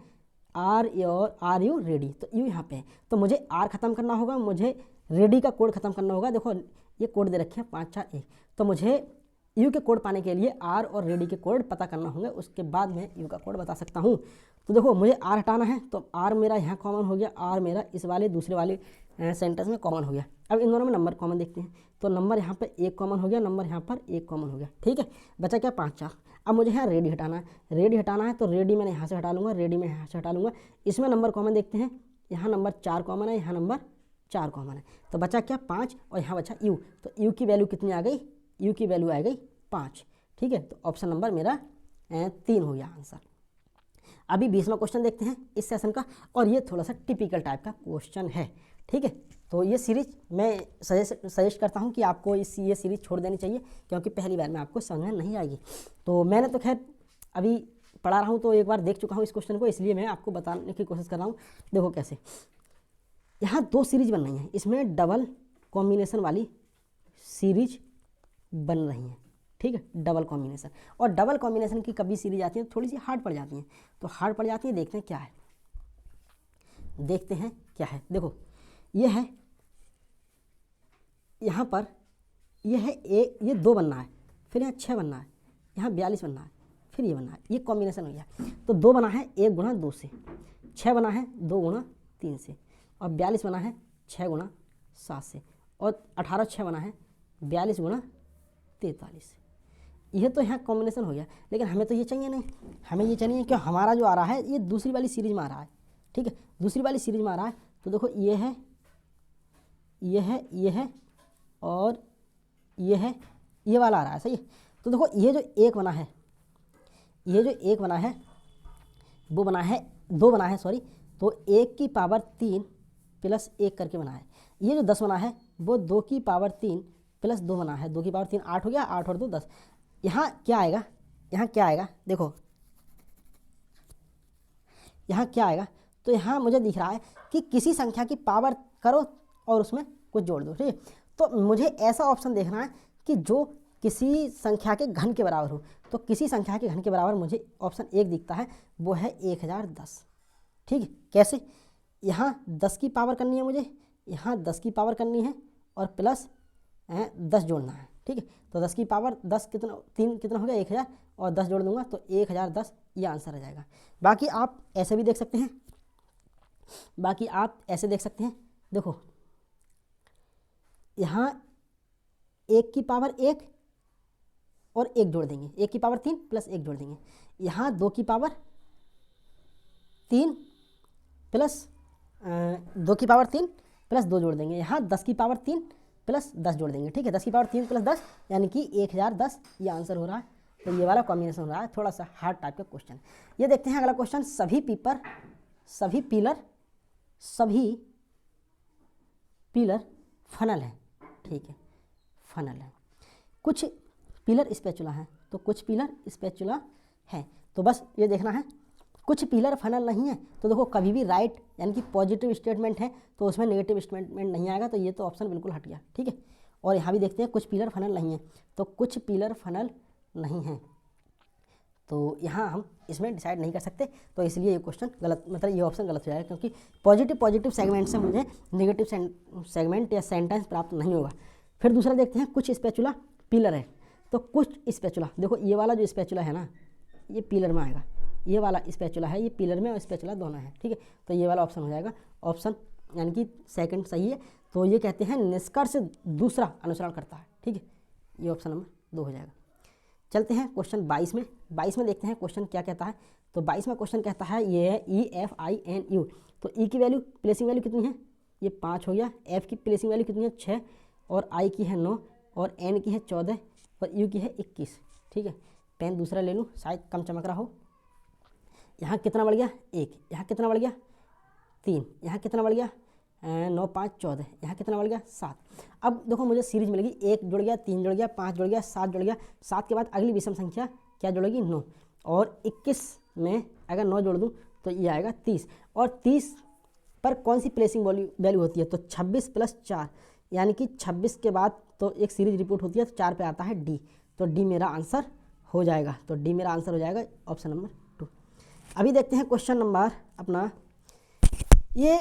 आर यू रेडी, तो यू यहाँ पे है, तो मुझे आर ख़त्म करना होगा, मुझे रेडी का कोड ख़त्म करना होगा। देखो ये कोड दे रखे हैं 541, तो मुझे यू के कोड पाने के लिए आर और रेडी के कोड पता करना होंगे, उसके बाद मैं यू का कोड बता सकता हूँ। तो देखो मुझे आर हटाना है, तो आर मेरा यहाँ कॉमन हो गया, आर मेरा इस वाले दूसरे वाले सेंटेंस में कॉमन हो गया। अब इन दोनों में नंबर कॉमन देखते हैं, तो नंबर यहाँ पर एक कॉमन हो गया, नंबर यहाँ पर एक कॉमन हो गया, ठीक है, बचा क्या 5 4। अब मुझे यहाँ रेडी हटाना है, रेडी हटाना है, तो रेडी मैंने यहाँ से हटा लूँगा, रेडी मैं यहाँ से हटा लूँगा। इसमें नंबर कॉमन देखते हैं, यहाँ नंबर 4 कॉमन है, यहाँ नंबर 4 कॉमन है, तो बचा क्या 5 और यहाँ बचा यू, तो यू की वैल्यू कितनी आ गई? यू की वैल्यू आ गई 5, ठीक है, तो ऑप्शन नंबर मेरा 3 हो गया आंसर। अभी 20वां क्वेश्चन देखते हैं इस सेशन का, और ये थोड़ा सा टिपिकल टाइप का क्वेश्चन है, ठीक है। तो ये सीरीज मैं सजेस्ट करता हूँ कि आपको ये सीरीज छोड़ देनी चाहिए, क्योंकि पहली बार में आपको समझ में नहीं आएगी। तो मैंने तो खैर अभी पढ़ा रहा हूँ, तो एक बार देख चुका हूँ इस क्वेश्चन को, इसलिए मैं आपको बताने की कोशिश कर रहा हूँ। देखो कैसे, यहाँ 2 सीरीज बन रही हैं, इसमें डबल कॉम्बिनेशन वाली सीरीज बन रही हैं, ठीक है, डबल कॉम्बिनेशन। और डबल कॉम्बिनेशन की कभी सीरीज आती है थोड़ी सी हार्ड पड़ जाती हैं, तो हार्ड पड़ जाती है, देखते हैं क्या है, देखते हैं क्या है। देखो ये है, यहाँ पर ये है ये 2 बनना है, फिर यहाँ 6 बनना है, यहाँ 42 बनना है, फिर ये बनना है, ये कॉम्बिनेशन हो गया। तो 2 बना है 1 गुणा 2 से, 6 बना है 2 गुणा 3 से, और 42 बना है 6 गुणा 7 से, और 18 6 बना है 42 गुणा 43 से। यह तो यहाँ कॉम्बिनेशन हो गया, लेकिन हमें तो ये चाहिए नहीं, हमें ये चाहिए कि हमारा जो आ रहा है ये दूसरी वाली सीरीज में आ रहा है, ठीक है, दूसरी वाली सीरीज में आ रहा है। तो देखो ये है, ये है, ये है, और ये है, ये वाला आ रहा है, सही है। तो देखो ये जो 1 बना है, ये जो 1 बना है वो बना है 2 बना है, सॉरी, तो 1 की पावर 3 प्लस 1 करके बना है। ये जो 10 बना है वो 2 की पावर 3 प्लस 2 बना है, 2 की पावर 3 8 हो गया, 8 और 2 10। यहाँ क्या आएगा, यहाँ क्या आएगा, देखो यहाँ क्या आएगा, तो यहाँ मुझे दिख रहा है कि किसी संख्या की पावर करो और उसमें कुछ जोड़ दो, ठीक है। तो मुझे ऐसा ऑप्शन देखना है कि जो किसी संख्या के घन के बराबर हो, तो किसी संख्या के घन के बराबर मुझे ऑप्शन 1 दिखता है, वो है 1010, ठीक है। कैसे, यहाँ 10 की पावर करनी है मुझे, यहाँ 10 की पावर करनी है, और प्लस 10 जोड़ना है, ठीक है। तो 10 की पावर 10 कितना, 3 कितना हो गया 1000, और 10 जोड़ दूंगा तो 1010, ये आंसर आ जाएगा। बाकी आप ऐसे भी देख सकते हैं, बाकी आप ऐसे देख सकते हैं, देखो यहाँ 1 की पावर 1 और 1 जोड़ देंगे, 1 की पावर 3 प्लस 1 जोड़ देंगे, यहाँ 2 की पावर 3 प्लस 2 की पावर 3 प्लस 2 जोड़ देंगे, यहाँ 10 की पावर 3 प्लस 10 जोड़ देंगे, ठीक है, 10 की पावर 3 प्लस 10 यानी कि 1010, ये आंसर हो रहा है। तो ये वाला कॉम्बिनेशन हो रहा है, थोड़ा सा हार्ड टाइप का क्वेश्चन। ये देखते हैं अगला क्वेश्चन, सभी पिलर फनल है, ठीक है, फनल है। कुछ पिलर स्पैचुला हैं, तो कुछ पिलर स्पैचुला है, तो बस ये देखना है, कुछ पिलर फनल नहीं है, तो देखो कभी भी राइट यानी कि पॉजिटिव स्टेटमेंट है तो उसमें नेगेटिव स्टेटमेंट नहीं आएगा, तो ये तो ऑप्शन बिल्कुल हट गया, ठीक है। और यहाँ भी देखते हैं कुछ पिलर फनल नहीं है, तो कुछ पिलर फनल नहीं है, तो यहाँ हम इसमें डिसाइड नहीं कर सकते, तो इसलिए ये क्वेश्चन गलत, मतलब ये ऑप्शन गलत हो जाएगा, क्योंकि पॉजिटिव सेगमेंट से मुझे नेगेटिव सेगमेंट या सेंटेंस प्राप्त नहीं होगा। फिर दूसरा देखते हैं, कुछ स्पैचुला पिलर है, तो कुछ स्पैचुला, देखो ये वाला जो स्पैचुला है ना, ये पिलर में आएगा, ये वाला स्पैचुला है, ये पिलर में और स्पैचुला दोनों है, ठीक है, तो ये वाला ऑप्शन हो जाएगा, ऑप्शन यानी कि सेकंड सही है। तो ये कहते हैं निष्कर्ष दूसरा अनुसरण करता है, ठीक है, ये ऑप्शन नंबर 2 हो जाएगा। चलते हैं क्वेश्चन 22 में, 22 में देखते हैं क्वेश्चन क्या कहता है। तो 22वां क्वेश्चन कहता है, ये है EFINU, तो ई की वैल्यू प्लेसिंग वैल्यू कितनी है, ये 5 हो गया, एफ की प्लेसिंग वैल्यू कितनी है 6, और आई की है 9, और एन की है 14 और यू की है 21। ठीक है, पेन दूसरा ले लूँ, शायद कम चमक रहा हो। यहाँ कितना बढ़ गया 1, यहाँ कितना बढ़ गया 3, यहाँ कितना बढ़ गया 9 5 14, यहाँ कितना बढ़ गया 7। अब देखो मुझे सीरीज मिलेगी, 1 जुड़ गया, 3 जुड़ गया, 5 जुड़ गया, 7 जुड़ गया। 7 के बाद अगली विषम संख्या क्या जुड़ेगी 9, और 21 में अगर 9 जोड़ दूँ तो ये आएगा 30। और 30 पर कौन सी प्लेसिंग वैल्यू होती है, तो 26 + 4, यानी कि 26 के बाद तो एक सीरीज रिपीट होती है, तो 4 पे आता है डी, तो डी मेरा आंसर हो जाएगा। तो डी मेरा आंसर हो जाएगा ऑप्शन नंबर 2। अभी देखते हैं क्वेश्चन नंबर अपना, ये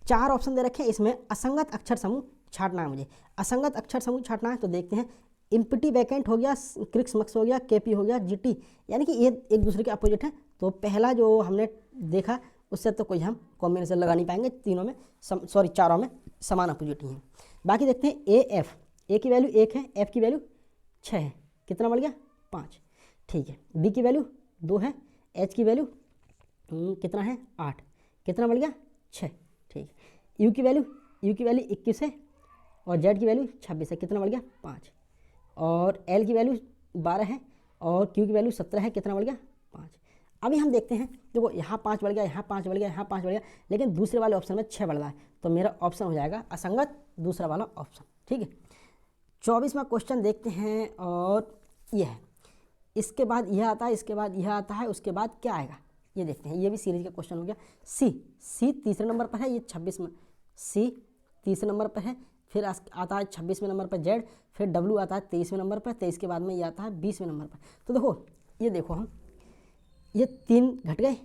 4 ऑप्शन दे रखे हैं, इसमें असंगत अक्षर समूह छांटना है मुझे। असंगत अक्षर समूह छांटना है तो देखते हैं, इम्पटी वैकेंट हो गया, क्रिक्स मक्स हो गया, केपी हो गया, जीटी, यानी कि ये एक दूसरे के अपोजिट है। तो पहला जो हमने देखा उससे तो कोई हम कॉम्बिनेशन लगा नहीं पाएंगे, तीनों में चारों में समान अपोजिट ही हैं। बाकी देखते हैं ए एफ, ए की वैल्यू 1 है, एफ की वैल्यू 6 है, कितना बढ़ गया 5। ठीक है, बी की वैल्यू 2 है, एच की वैल्यू कितना है 8, कितना बढ़ गया 6। ठीक है, यू की वैल्यू 21 है, और जेड की वैल्यू 26 है, कितना बढ़ गया 5। और एल की वैल्यू 12 है, और क्यू की वैल्यू 17 है, कितना बढ़ गया 5। अभी हम देखते हैं, देखो यहाँ 5 बढ़ गया, यहाँ 5 बढ़ गया, यहाँ 5 बढ़ गया, लेकिन दूसरे वाले ऑप्शन में 6 बढ़ रहा है, तो मेरा ऑप्शन हो जाएगा असंगत दूसरा वाला ऑप्शन। ठीक है, 24वां क्वेश्चन देखते हैं, और यह है, इसके बाद यह आता है, इसके बाद यह आता है, उसके बाद क्या आएगा ये देखते हैं। ये भी सीरीज का क्वेश्चन हो गया। सी तीसरे नंबर पर है, ये 26 में, सी तीसरे नंबर पर है, फिर आता है 26वें नंबर पर जेड, फिर डब्ल्यू आता है 23वें नंबर पर, 23 के बाद में ये आता है 20वें नंबर पर। तो देखो ये देखो, हम ये 3 घट गए,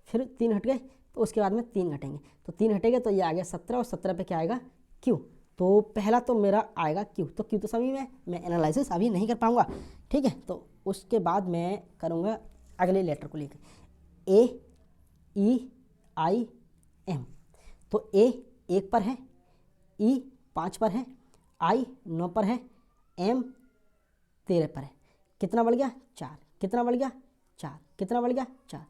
फिर 3 हट गए, तो उसके बाद में 3 घटेंगे, तो 3 हटेंगे तो ये आ गया 17, और 17 पे क्या आएगा क्यू। तो पहला तो मेरा आएगा क्यू, तो क्यू तो सभी में मैं एनालिसिस अभी नहीं कर पाऊँगा। ठीक है, तो उसके बाद मैं करूँगा अगले लेटर को लेकर, ए ई आई एम। तो ए 1 पर है, ई 5 पर है, आई 9 पर है, एम 13 पर है, कितना बढ़ गया 4, कितना बढ़ गया 4, कितना बढ़ गया 4।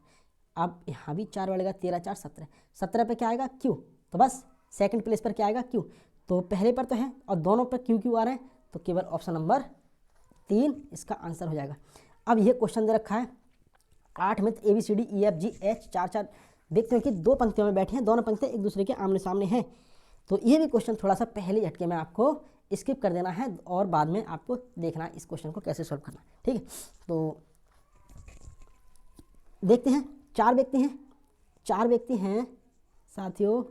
अब यहाँ भी 4 बढ़ेगा, 13 4 17, 17 पे क्या आएगा क्यू, तो बस सेकंड प्लेस पर क्या आएगा क्यू, तो पहले पर तो है और दोनों पर क्यू क्यू आ रहे हैं, तो केवल ऑप्शन नंबर 3 इसका आंसर हो जाएगा। अब ये क्वेश्चन दे रखा है 8 में, A B C D E F G H 4 देखते हैं कि 2 पंक्तियों में बैठे हैं, दोनों पंक्तियाँ एक दूसरे के आमने सामने हैं। तो ये भी क्वेश्चन थोड़ा सा पहले झटके में आपको स्किप कर देना है, और बाद में आपको देखना है इस क्वेश्चन को कैसे सॉल्व करना है। ठीक है, तो देखते हैं 4 व्यक्ति हैं साथियों,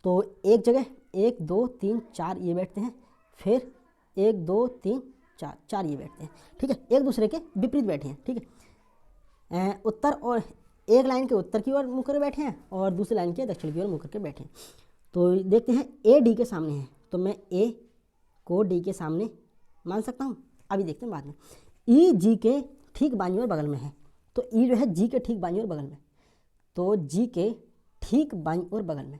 तो एक जगह 1 2 3 4 ये बैठते हैं, फिर 1 2 3 4 ये बैठते हैं। ठीक है, एक दूसरे के विपरीत बैठे हैं। ठीक है, उत्तर और एक लाइन के उत्तर की ओर मुँह कर बैठे हैं, और दूसरी लाइन के दक्षिण की ओर मुँह करके बैठे हैं। तो देखते हैं ए डी के सामने है, तो मैं ए को डी के सामने मान सकता हूँ, अभी देखते हैं बाद में। ई जी के ठीक बाईं ओर बगल में है, तो ई जो है जी के ठीक बाईं ओर बगल में, तो जी के ठीक बाईं ओर बगल में,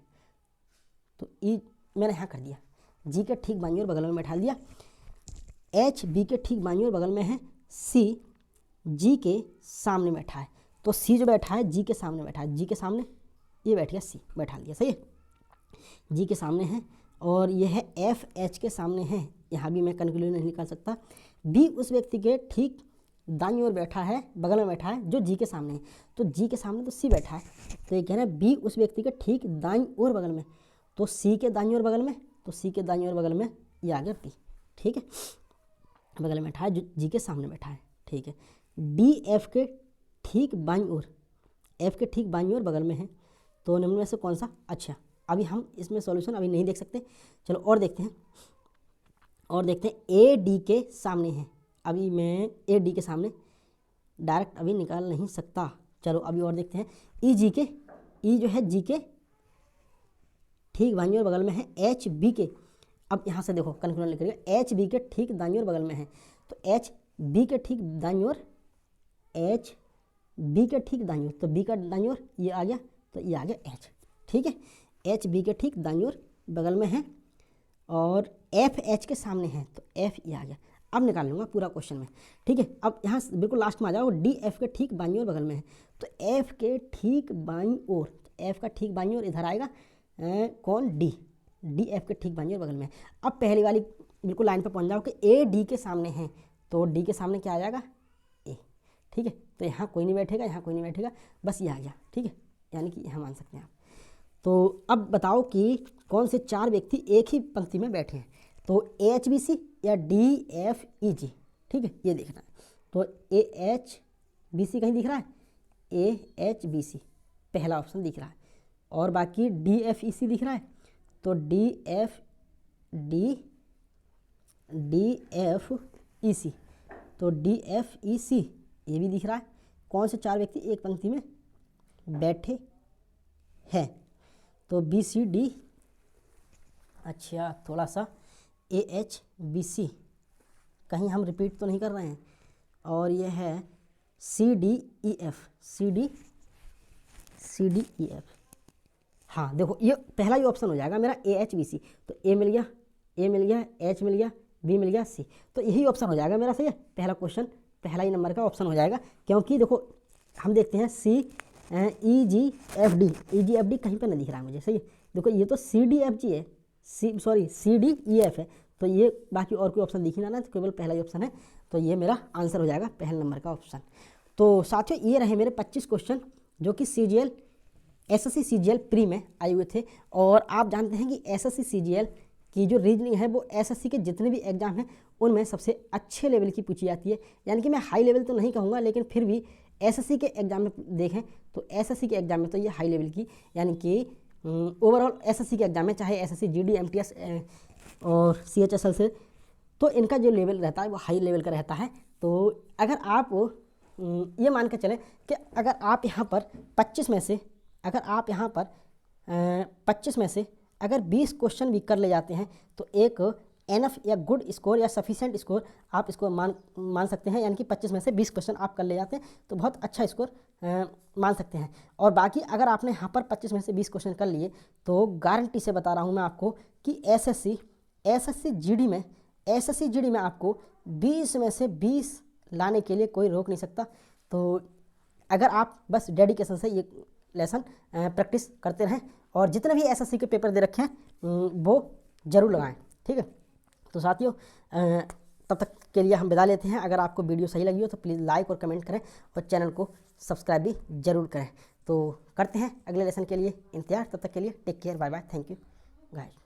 तो ई मैंने यहाँ कर दिया, जी के ठीक बाईं ओर बगल में बैठा दिया। एच बी के ठीक बाईं ओर बगल में है, सी जी के सामने बैठा है, तो सी जो बैठा है जी के सामने बैठा है, जी के सामने ये बैठ गया, सी बैठा लिया, सही है, जी के सामने है। और ये है एफ एच के सामने है, यहाँ भी मैं कंक्लूजन नहीं निकाल सकता। बी उस व्यक्ति के ठीक दाईं ओर बैठा है, बगल में बैठा है जो जी के सामने है, तो जी के सामने तो सी बैठा है, तो ये कह रहा है बी उस व्यक्ति के ठीक दाईं ओर बगल में, तो सी के दाईं ओर बगल में, तो सी के दाईं ओर बगल में ये आ गया बी। ठीक है, बगल में बैठा है जो जी के सामने बैठा है। ठीक है, डी एफ के ठीक बाईं ओर, एफ के ठीक बाईं ओर बगल में है, तो निम्न में से कौन सा। अच्छा, अभी हम इसमें सॉल्यूशन अभी नहीं देख सकते, चलो और देखते हैं, ए डी के सामने है, अभी मैं ए डी के सामने डायरेक्ट अभी निकाल नहीं सकता, चलो अभी और देखते हैं। ई जी के, ई जो है जी के ठीक बाईं ओर बगल में है, एच बी के, अब यहाँ से देखो कंक्लूजन लिख रही है, एच बी के ठीक दाईं ओर बगल में है, तो एच बी के ठीक दाईं ओर, एच बी के ठीक दाईं ओर, तो बी का दाईं ओर ये आ गया, तो ये आ गया एच। ठीक है, एच बी के ठीक दाईं ओर बगल में है, और एफ एच के सामने है, तो एफ ये आ गया। अब निकाल लूँगा पूरा क्वेश्चन में। ठीक है, अब यहाँ बिल्कुल लास्ट में आ जाओ, डी एफ के ठीक बाईं ओर बगल में है, तो एफ के ठीक बाईं ओर, एफ का ठीक बाईं ओर इधर आएगा कौन, डी, डी एफ के ठीक बाजू और बगल में। अब पहली वाली बिल्कुल लाइन पे पहुंच जाओ कि ए डी के सामने है, तो डी के सामने क्या आ जाएगा, ए। ठीक है, तो यहाँ कोई नहीं बैठेगा, यहाँ कोई नहीं बैठेगा, बस ये आ गया। ठीक है, यानी कि यहाँ मान सकते हैं आप। तो अब बताओ कि कौन से 4 व्यक्ति एक ही पंक्ति में बैठे हैं, तो ए एच बी सी या डी एफ ई जी। ठीक है, ये देखना है। तो ए एच बी सी कहीं दिख रहा है, ए एच बी सी पहला ऑप्शन दिख रहा है, और बाकी डी एफ ई सी दिख रहा है, तो डी एफ ई सी, तो डी एफ ई सी ये भी दिख रहा है। कौन से 4 व्यक्ति एक पंक्ति में बैठे हैं, तो बी सी डी, अच्छा थोड़ा सा ए एच बी सी कहीं हम रिपीट तो नहीं कर रहे हैं, और यह है C D E F, C D E F. हाँ देखो, ये पहला ही ऑप्शन हो जाएगा मेरा ए एच बी सी, तो ए मिल गया, ए मिल गया, एच मिल गया, बी मिल गया, सी, तो यही ऑप्शन हो जाएगा मेरा। सही है, पहला क्वेश्चन पहला ही नंबर का ऑप्शन हो जाएगा, क्योंकि देखो हम देखते हैं सी ई जी एफ डी, ई जी एफ डी कहीं पर नहीं दिख रहा है मुझे। सही है, देखो ये तो सी डी एफ जी है, सी डी ई एफ है, तो ये बाकी और कोई ऑप्शन दिख ही ना, तो केवल पहला ही ऑप्शन है, तो ये मेरा आंसर हो जाएगा पहले नंबर का ऑप्शन। तो साथियों ये रहे मेरे 25 क्वेश्चन जो कि CGL SSC CGL प्री में आए हुए थे। और आप जानते हैं कि SSC CGL की जो रीजनिंग है वो SSC के जितने भी एग्जाम हैं उनमें सबसे अच्छे लेवल की पूछी जाती है। यानी कि मैं हाई लेवल तो नहीं कहूँगा, लेकिन फिर भी SSC के एग्जाम में देखें तो SSC के एग्जाम में तो ये हाई लेवल की, यानी कि ओवरऑल SSC के एग्जाम में चाहे SSC GD MTS और CHSL से, तो इनका जो लेवल रहता है वो हाई लेवल का रहता है। तो अगर आप ये मान के चलें कि अगर आप यहाँ पर 25 में से अगर 20 क्वेश्चन भी कर ले जाते हैं तो एक एनफ या गुड स्कोर या सफिशिएंट स्कोर आप इसको मान सकते हैं। यानी कि 25 में से 20 क्वेश्चन आप कर ले जाते हैं तो बहुत अच्छा स्कोर मान सकते हैं। और बाकी अगर आपने यहाँ पर 25 में से 20 क्वेश्चन कर लिए तो गारंटी से बता रहा हूँ मैं आपको कि एसएससी जीडी में आपको 20 में से 20 लाने के लिए कोई रोक नहीं सकता। तो अगर आप बस डेडिकेशन से ये लेसन प्रैक्टिस करते रहें और जितने भी एसएससी के पेपर दे रखे हैं वो ज़रूर लगाएं। ठीक है, तो साथियों तब तक के लिए हम विदा लेते हैं। अगर आपको वीडियो सही लगी हो तो प्लीज़ लाइक और कमेंट करें और चैनल को सब्सक्राइब भी ज़रूर करें। तो करते हैं अगले लेसन के लिए इंतजार, तब तक के लिए take care, bye bye, thank you guys.